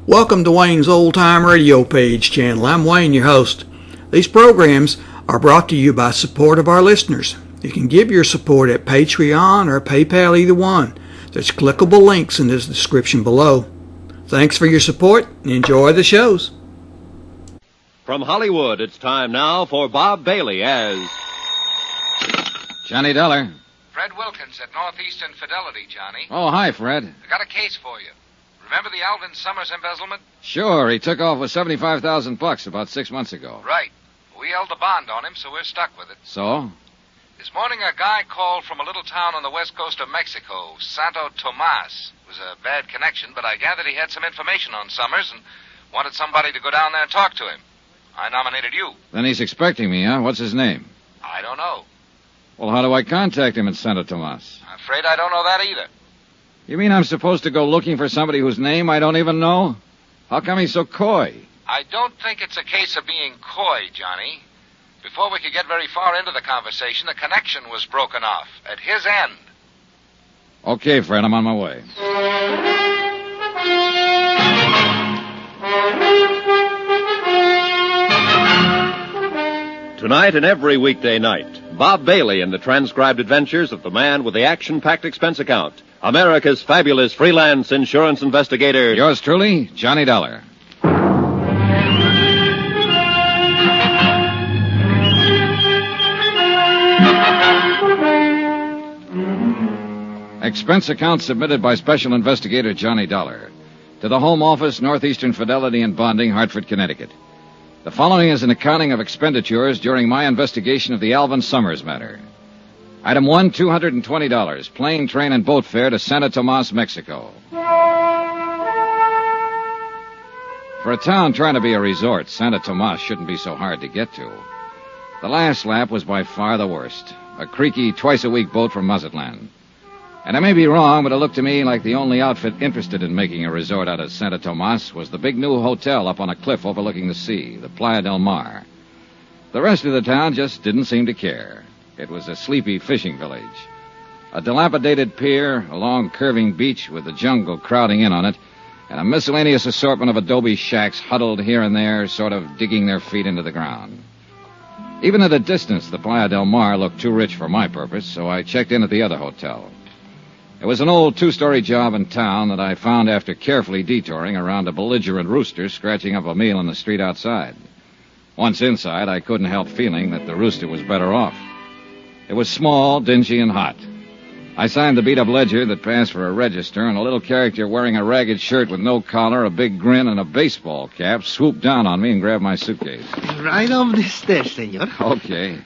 Welcome to Wayne's Old Time Radio Page channel. I'm Wayne, your host. These programs are brought to you by support of our listeners. You can give your support at Patreon or PayPal, either one. There's clickable links in the description below. Thanks for your support and enjoy the shows. From Hollywood, it's time now for Bob Bailey as Johnny Dollar. Fred Wilkinson at North Eastern Fidelity, Johnny. Oh, hi, Fred. I got a case for you. Remember the Alvin Summers embezzlement? Sure, he took off with $75,000 about 6 months ago. Right. We held the bond on him, so we're stuck with it. So? This morning, a guy called from a little town on the west coast of Mexico, Santo Tomas. It was a bad connection, but I gathered he had some information on Summers and wanted somebody to go down there and talk to him. I nominated you. Then he's expecting me, huh? What's his name? I don't know. Well, how do I contact him in Santo Tomas? I'm afraid I don't know that either. You mean I'm supposed to go looking for somebody whose name I don't even know? How come he's so coy? I don't think it's a case of being coy, Johnny. Before we could get very far into the conversation, the connection was broken off at his end. Okay, Fred, I'm on my way. Tonight and every weekday night, Bob Bailey in the transcribed adventures of the man with the action-packed expense account, America's fabulous freelance insurance investigator. Yours truly, Johnny Dollar. Expense account submitted by Special Investigator Johnny Dollar to the Home Office, North Eastern Fidelity and Bonding, Hartford, Connecticut. The following is an accounting of expenditures during my investigation of the Alvin Summers matter. Item 1, $220, plane, train, and boat fare to Santo Tomas, Mexico. For a town trying to be a resort, Santo Tomas shouldn't be so hard to get to. The last lap was by far the worst. A creaky, twice-a-week boat from Mazatlan. And I may be wrong, but it looked to me like the only outfit interested in making a resort out of Santo Tomas was the big new hotel up on a cliff overlooking the sea, the Playa del Mar. The rest of the town just didn't seem to care. It was a sleepy fishing village. A dilapidated pier, a long curving beach with the jungle crowding in on it, and a miscellaneous assortment of adobe shacks huddled here and there, sort of digging their feet into the ground. Even at a distance, the Playa del Mar looked too rich for my purpose, so I checked in at the other hotel. It was an old two-story job in town that I found after carefully detouring around a belligerent rooster scratching up a meal in the street outside. Once inside, I couldn't help feeling that the rooster was better off. It was small, dingy, and hot. I signed the beat-up ledger that passed for a register, and a little character wearing a ragged shirt with no collar, a big grin, and a baseball cap swooped down on me and grabbed my suitcase. Right up the stairs, senor. Okay.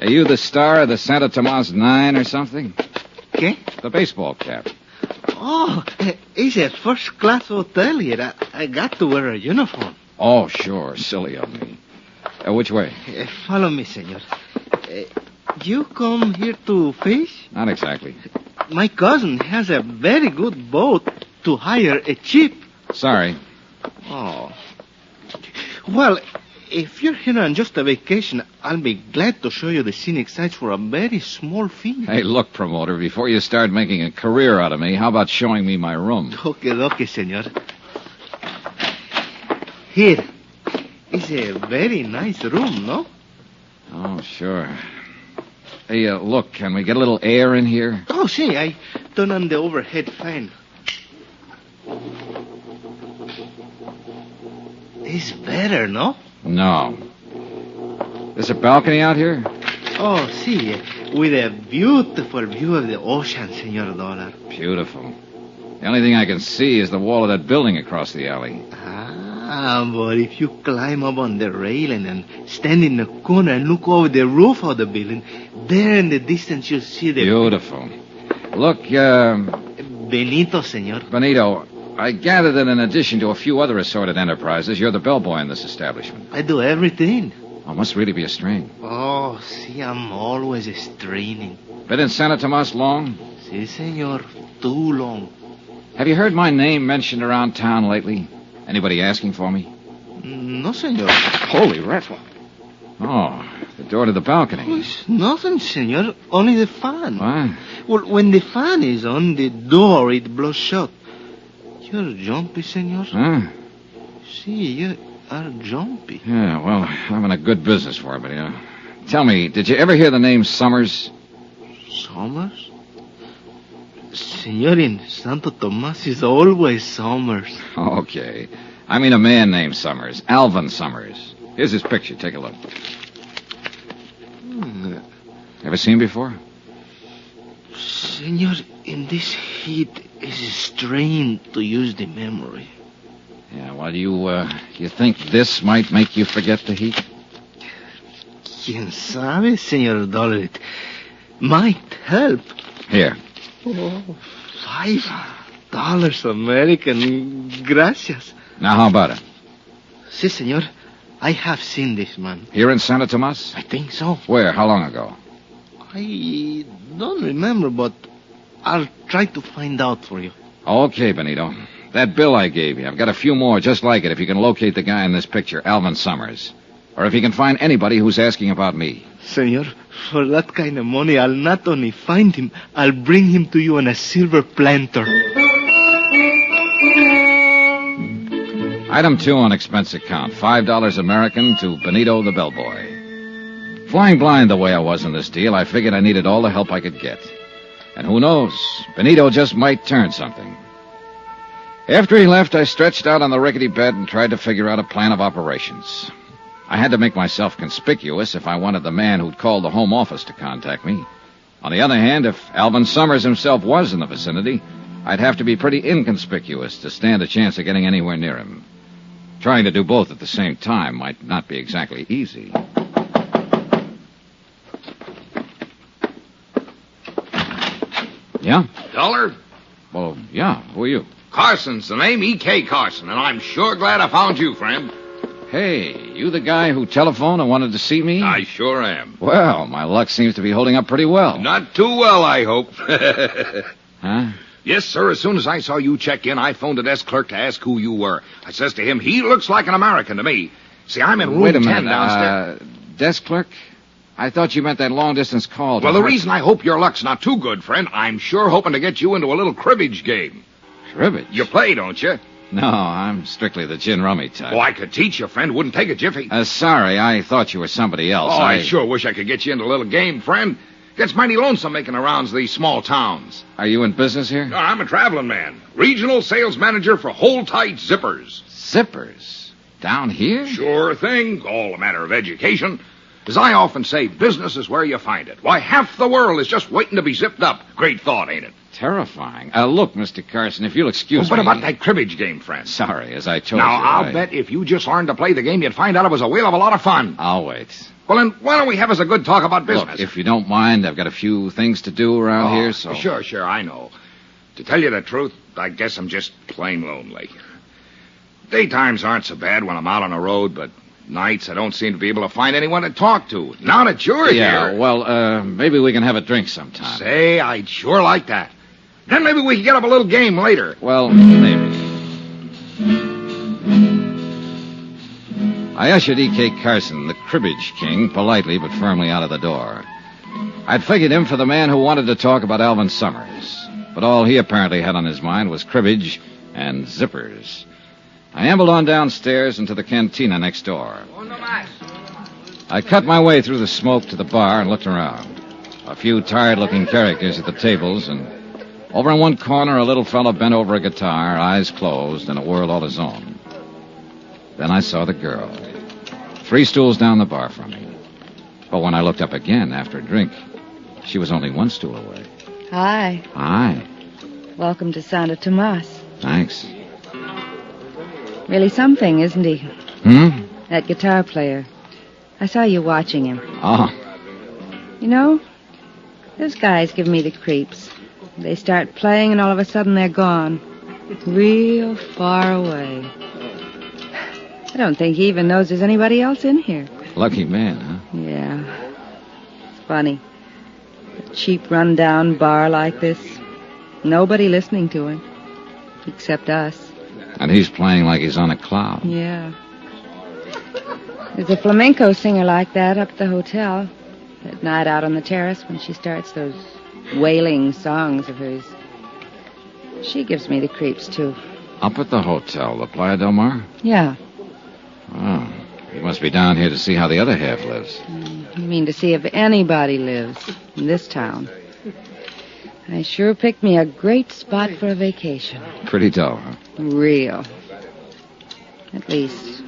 Are you the star of the Santo Tomas 9 or something? ¿Qué? The baseball cap. Oh, it's a first-class hotel here. I got to wear a uniform. Oh, sure. Silly of me. Which way? Follow me, senor. You come here to fish? Not exactly. My cousin has a very good boat to hire a cheap. Sorry. Oh. Well, if you're here on just a vacation, I'll be glad to show you the scenic sights for a very small fee. Hey, look, promoter, before you start making a career out of me, how about showing me my room? Okay, senor. Here. It's a very nice room, no? Oh, sure. Hey, look, can we get a little air in here? Oh, see, I turn on the overhead fan. It's better, no? No. There's a balcony out here? Oh, see, with a beautiful view of the ocean, Senor Dollar. Beautiful. The only thing I can see is the wall of that building across the alley. But if you climb up on the railing and stand in the corner and look over the roof of the building, there in the distance you'll see the... Beautiful. Look, Benito, senor. Benito, I gather that in addition to a few other assorted enterprises, you're the bellboy in this establishment. I do everything. Oh, must really be a strain. Oh, see, I'm always straining. Been in Santo Tomas long? Si, senor. Too long. Have you heard my name mentioned around town lately? Anybody asking for me? No, senor. Holy rattle. Oh, the door to the balcony. Oh, it's nothing, senor. Only the fan. What? Well, when the fan is on, the door, it blows shut. You're jumpy, senor. Huh? See, you are jumpy. Yeah, well, I'm in a good business for it, Benito. Tell me, did you ever hear the name Summers? Summers? Senor, in Santo Tomas is always Summers. Okay. I mean a man named Summers. Alvin Summers. Here's his picture. Take a look. Ever seen him before? Senor, in this heat, it's strain to use the memory. Yeah, well, you think this might make you forget the heat? Quien sabe, Senor Dollar. It might help. Here. Oh, $5 American. Gracias. Now, how about it? Si, senor. I have seen this man. Here in Santa Tomas? I think so. Where? How long ago? I don't remember, but I'll try to find out for you. Okay, Benito. That bill I gave you, I've got a few more just like it if you can locate the guy in this picture, Alvin Summers. Or if you can find anybody who's asking about me. Senor, for that kind of money, I'll not only find him, I'll bring him to you on a silver planter. Item 2 on expense account, $5 American to Benito the bellboy. Flying blind the way I was in this deal, I figured I needed all the help I could get. And who knows, Benito just might turn something. After he left, I stretched out on the rickety bed and tried to figure out a plan of operations. I had to make myself conspicuous if I wanted the man who'd called the home office to contact me. On the other hand, if Alvin Summers himself was in the vicinity, I'd have to be pretty inconspicuous to stand a chance of getting anywhere near him. Trying to do both at the same time might not be exactly easy. Yeah? Dollar? Well, yeah. Who are you? Carson's the name, E.K. Carson, and I'm sure glad I found you, friend. Hey, you the guy who telephoned and wanted to see me? I sure am. Well, my luck seems to be holding up pretty well. Not too well, I hope. Huh? Yes, sir. As soon as I saw you check in, I phoned the desk clerk to ask who you were. I says to him, he looks like an American to me. See, I'm in room Wait a 10 minute. downstairs. Desk clerk? I thought you meant that long-distance call. Well, the reason I hope your luck's not too good, friend, I'm sure hoping to get you into a little cribbage game. Cribbage? You play, don't you? No, I'm strictly the gin rummy type. Oh, I could teach you, friend. Wouldn't take a jiffy. Sorry, I thought you were somebody else. Oh, I sure wish I could get you into a little game, friend. Gets mighty lonesome making the rounds of these small towns. Are you in business here? No, I'm a traveling man. Regional sales manager for Hold-Tight Zippers. Zippers? Down here? Sure thing. All a matter of education. As I often say, business is where you find it. Why, half the world is just waiting to be zipped up. Great thought, ain't it? Terrifying. Look, Mr. Carson, if you'll excuse What me... about that cribbage game, friend? Sorry, as I told Now, you... I'll bet if you just learned to play the game, you'd find out it was a whale of a lot of fun. I'll wait. Well, then, why don't we have us a good talk about business? Look, if you don't mind, I've got a few things to do around here, so... Sure, I know. To tell you the truth, I guess I'm just plain lonely. Daytimes aren't so bad when I'm out on the road, but nights I don't seem to be able to find anyone to talk to. Now that you're here... well, maybe we can have a drink sometime. Say, I'd sure like that. Then maybe we can get up a little game later. Well, maybe. I ushered E.K. Carson, the cribbage king, politely but firmly out of the door. I'd figured him for the man who wanted to talk about Alvin Summers, but all he apparently had on his mind was cribbage and zippers. I ambled on downstairs into the cantina next door. I cut my way through the smoke to the bar and looked around. A few tired-looking characters at the tables, and over in one corner, a little fellow bent over a guitar, eyes closed, in a world all his own. Then I saw the girl, 3 stools down the bar from me. But when I looked up again after a drink, she was only 1 stool away. Hi. Hi. Welcome to Santa Tomas. Thanks. Really something, isn't he? Hmm? That guitar player. I saw you watching him. Oh. You know, those guys give me the creeps. They start playing and all of a sudden they're gone. Real far away. I don't think he even knows there's anybody else in here. Lucky man, huh? Yeah. It's funny. A cheap, run-down bar like this. Nobody listening to him. Except us. And he's playing like he's on a cloud. Yeah. There's a flamenco singer like that up at the hotel. At night out on the terrace when she starts those wailing songs of hers. She gives me the creeps, too. Up at the hotel, the Playa del Mar? Yeah. Oh, he must be down here to see how the other half lives. You mean to see if anybody lives in this town. I sure picked me a great spot for a vacation. Pretty dull, huh? Real. At least,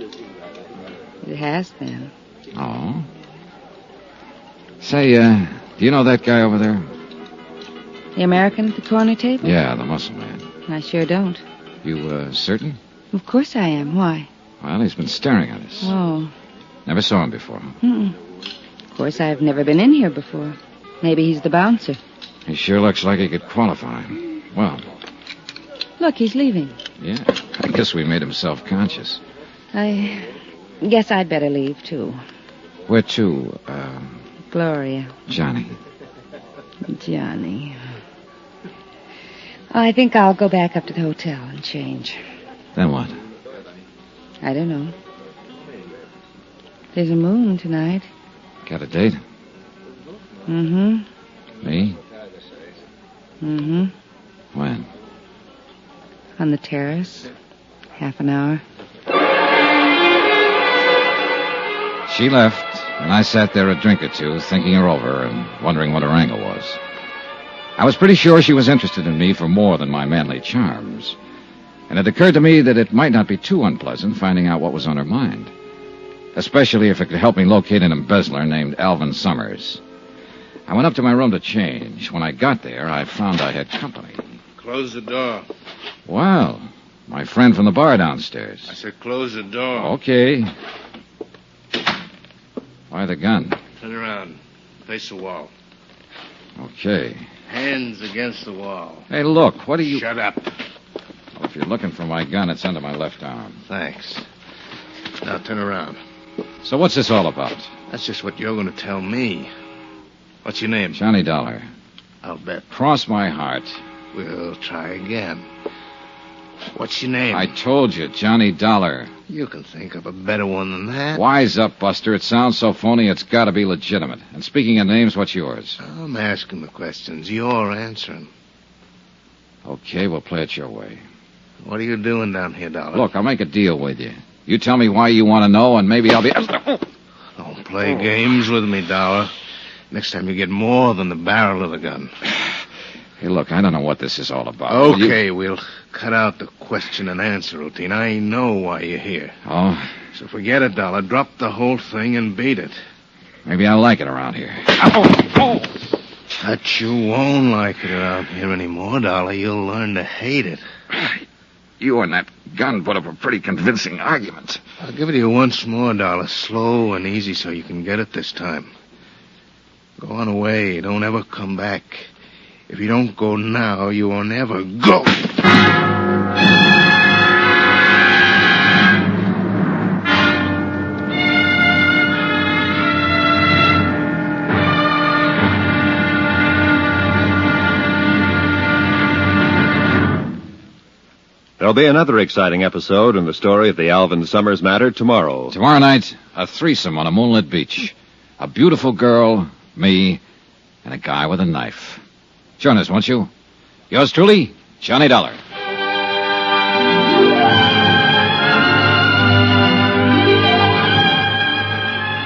it has been. Oh? Say, do you know that guy over there? The American at the corner table? Yeah, the muscle man. I sure don't. You, certain? Of course I am. Why? Well, he's been staring at us. Oh. Never saw him before. Of course, I've never been in here before. Maybe he's the bouncer. He sure looks like he could qualify. Well, Look, he's leaving. yeah, I guess we made him self-conscious. I guess I'd better leave, too. Where to, Gloria. Johnny? Johnny. I think I'll go back up to the hotel and change. Then what? I don't know. There's a moon tonight. Got a date? Mm-hmm. Me? Mm-hmm. When? On the terrace. Half an hour. She left, and I sat there a drink or two, thinking her over and wondering what her angle was. I was pretty sure she was interested in me for more than my manly charms. And it occurred to me that it might not be too unpleasant finding out what was on her mind. Especially if it could help me locate an embezzler named Alvin Summers. I went up to my room to change. When I got there, I found I had company. Close the door. Well, my friend from the bar downstairs. I said close the door. Okay. Why the gun? Turn around. Face the wall. Okay. Hands against the wall. Hey, look, what are you... Shut up. Well, if you're looking for my gun, it's under my left arm. Thanks. Now turn around. So what's this all about? That's just what you're going to tell me. What's your name? Johnny Dollar. I'll bet. Cross my heart. We'll try again. What's your name? I told you, Johnny Dollar. You can think of a better one than that. Wise up, Buster. It sounds so phony, it's got to be legitimate. And speaking of names, what's yours? I'm asking the questions. You're answering. Okay, we'll play it your way. What are you doing down here, Dollar? Look, I'll make a deal with you. You tell me why you want to know, and maybe I'll be... Don't play games with me, Dollar. Next time you get more than the barrel of the gun. Hey, look, I don't know what this is all about. Okay, we'll cut out the question and answer routine. I know why you're here. Oh? So forget it, Dollar. Drop the whole thing and beat it. Maybe I like it around here. But you won't like it around here anymore, Dollar. You'll learn to hate it. You and that gun put up a pretty convincing argument. I'll give it to you once more, Dollar. Slow and easy so you can get it this time. Go on away. Don't ever come back. If you don't go now, you won't ever go. There'll be another exciting episode in the story of the Alvin Summers matter tomorrow. Tomorrow night, a threesome on a moonlit beach. A beautiful girl, me, and a guy with a knife. Join us, won't you? Yours truly, Johnny Dollar.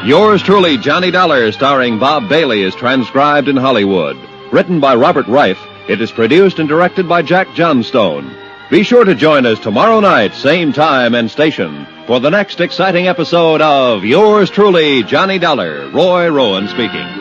Yours truly, Johnny Dollar, starring Bob Bailey, is transcribed in Hollywood. Written by Robert Reif, it is produced and directed by Jack Johnstone. Be sure to join us tomorrow night, same time and station, for the next exciting episode of Yours truly, Johnny Dollar. Roy Rowan speaking.